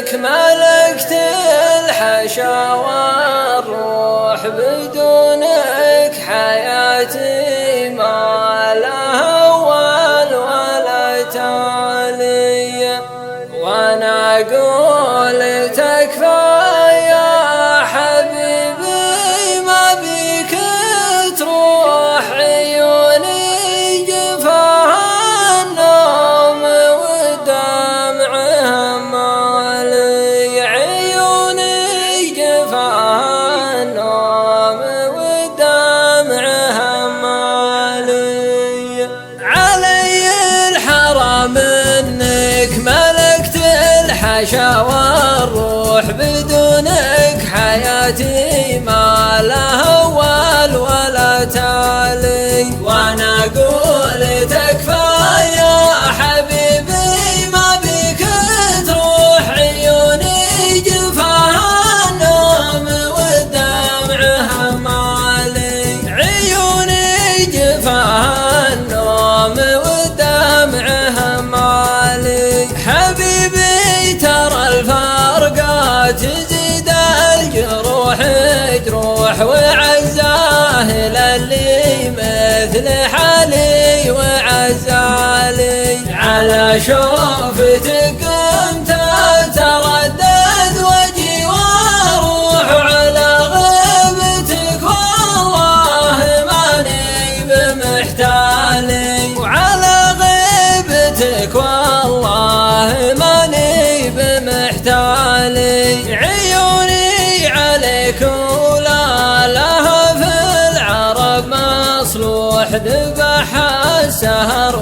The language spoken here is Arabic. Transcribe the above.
انك ملكت الحشا والروح، بدونك حياتي ما لها اول ولا تالي. وانا اقول تكفى يا حبيبي ما بيك تروح، عيوني جفاها النوم ودمعها مالي، عيوني جفاها النوم ودمعها مالي. علي الحرام انك ملكت الحشا والروح، بدونك حياتي ما لها اول ولا تالي. وانا اقول تكفى يا حبيبي ما بيك تروح، عيوني جفاها النوم ودمعها مالي، عيوني جفاها النوم ودمعها مالي. حبيبي ترى الفرقات تزيد الجروح جروح، وعزاه للي مثل حالي وعزالي. على شوفتك كنت اتردد واجي واروح، على غيبتك والله ماني بمحتالي، وعلى غيبتك والله ماني بمحتالي. عيوني عليك ولا لها في العرب مصلوح، ذبح السهر